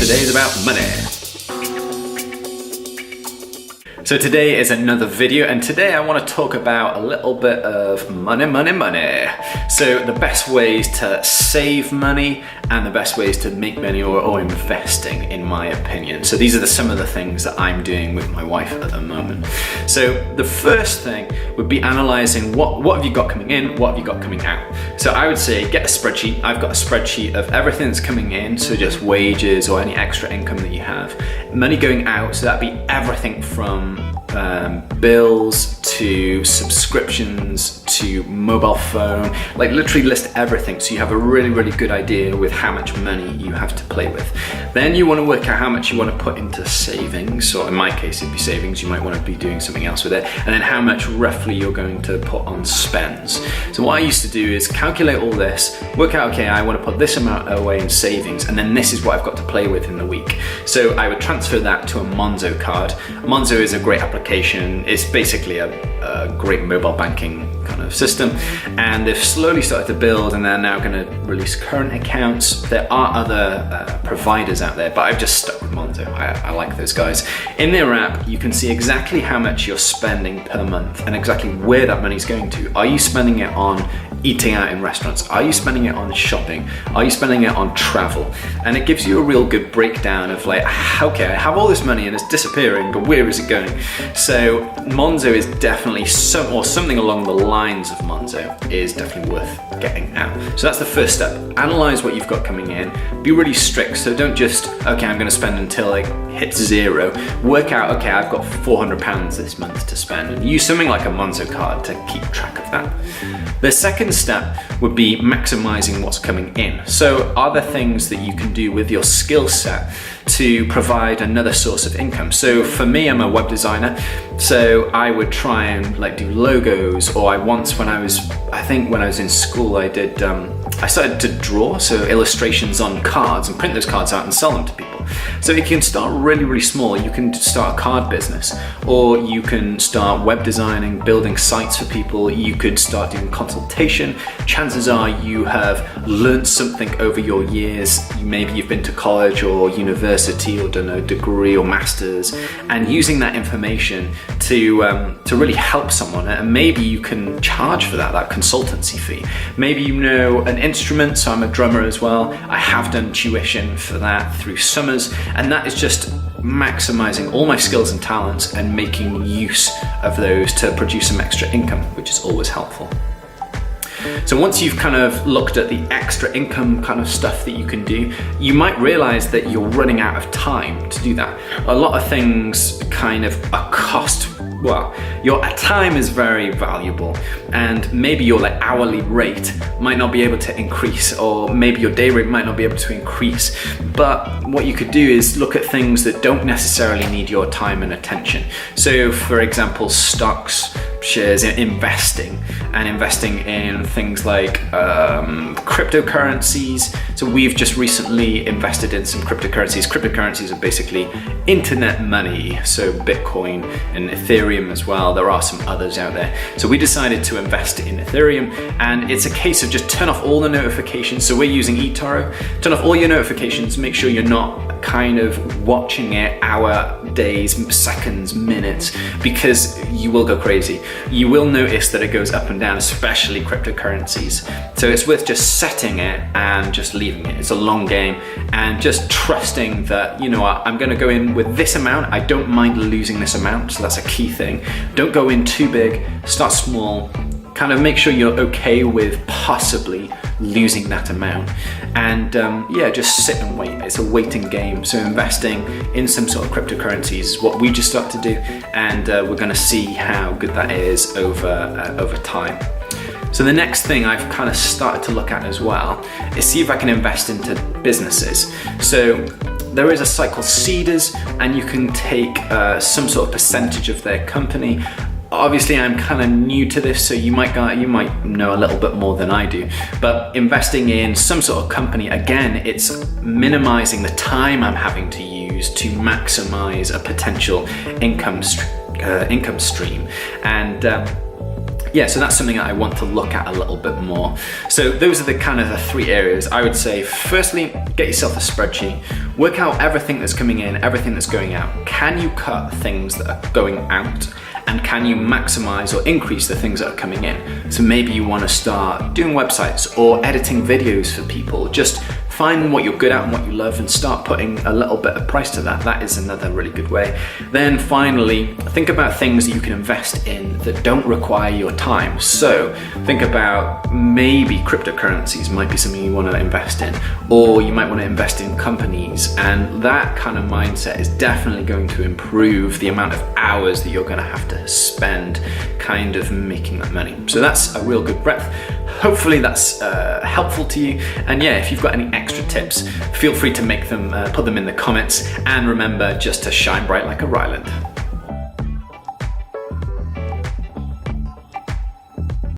Today is about money. So today is another video, and today I want to talk about a little bit of money. So the best ways to save money and the best ways to make money or investing, in my opinion. So these are some of the things that I'm doing with my wife at the moment. So the first thing would be analyzing what have you got coming in, what have you got coming out. So I would say get a spreadsheet. I've got a spreadsheet of everything that's coming in, so just wages or any extra income that you have. Money going out, so that'd be everything from bills to subscriptions to mobile phone, like literally list everything so you have a really good idea with how much money you have to play with. Then you want to work out how much you want to put into savings, or in my case it'd be savings, you might want to be doing something else with it, and then how much roughly you're going to put on spends. So what I used to do is calculate all this, work out, okay, I want to put this amount away in savings, and then this is what I've got to play with in the week. So I would transfer that to a Monzo card. Monzo is a great application. It's basically a great mobile banking kind of system, and they've slowly started to build, and they're now going to release current accounts. There are other providers out there, but I've just stuck with Monzo. I like those guys. In their app, you can see exactly how much you're spending per month and exactly where that money's going to. Are you spending it on eating out in restaurants? Are you spending it on shopping? Are you spending it on travel? And it gives you a real good breakdown of like, okay, I have all this money and it's disappearing, but where is it going? So Monzo is definitely something along the lines of Monzo is definitely worth getting out. So that's the first step. Analyze what you've got coming in. Be really strict. So don't just, okay, I'm going to spend until it hits zero. Work out, okay, I've got £400 this month to spend, and use something like a Monzo card to keep track of that. The second step would be maximizing what's coming in. So are there things that you can do with your skill set to provide another source of income? So for me, I'm a web designer, so I would try and like do logos, or when I was in school, I started to draw, so illustrations on cards, and print those cards out and sell them to people. So you can start really small. You can start a card business, or you can start web designing, building sites for people. You could start doing consultation. Chances are you have learned something over your years. Maybe you've been to college or university or done a degree or master's, and using that information to really help someone. And maybe you can charge for that consultancy fee. Maybe you know an instrument, so I'm a drummer as well. I have done tuition for that through summers, and that is just maximizing all my skills and talents and making use of those to produce some extra income, which is always helpful. So once you've kind of looked at the extra income kind of stuff that you can do, you might realize that you're running out of time to do that. A lot of things kind of cost. Well, your time is very valuable, and maybe your hourly rate might not be able to increase, or maybe your day rate might not be able to increase. But what you could do is look at things that don't necessarily need your time and attention. So for example, stocks, shares, investing in things like cryptocurrencies. So we've just recently invested in some cryptocurrencies. Cryptocurrencies are basically internet money, so Bitcoin and Ethereum as well. There are some others out there. So we decided to invest in Ethereum, and it's a case of just turn off all the notifications. So we're using eToro. Turn off all your notifications, make sure you're not kind of watching it hour, days, seconds, minutes, because you will go crazy. You will notice that it goes up and down, especially cryptocurrencies. So it's worth just setting it and just leaving it. It's a long game, and just trusting that, you know what, I'm going to go in with this amount. I don't mind losing this amount, so that's a key thing. Don't go in too big, start small, kind of make sure you're okay with possibly losing that amount, and just sit and wait. It's a waiting game. So investing in some sort of cryptocurrencies is what we just started to do, and we're going to see how good that is over time. So the next thing I've kind of started to look at as well is see if I can invest into businesses. So there is a site called Seedrs, and you can take some sort of percentage of their company. Obviously, I'm kind of new to this, so you might know a little bit more than I do. But investing in some sort of company, again, it's minimizing the time I'm having to use to maximize a potential income stream. And yeah, so that's something that I want to look at a little bit more. So those are the kind of the 3 areas. I would say, firstly, get yourself a spreadsheet, work out everything that's coming in, everything that's going out. Can you cut things that are going out? And can you maximize or increase the things that are coming in? So maybe you want to start doing websites or editing videos for people. Just find what you're good at and what you love and start putting a little bit of price to that. That is another really good way. Then finally, think about things that you can invest in that don't require your time. So think about maybe cryptocurrencies might be something you want to invest in, or you might want to invest in companies. And that kind of mindset is definitely going to improve the amount of hours that you're going to have to spend kind of making that money. So that's a real good breadth. Hopefully that's helpful to you. And yeah, if you've got any extra tips, feel free to make them, put them in the comments. And remember just to shine bright like a Ryland.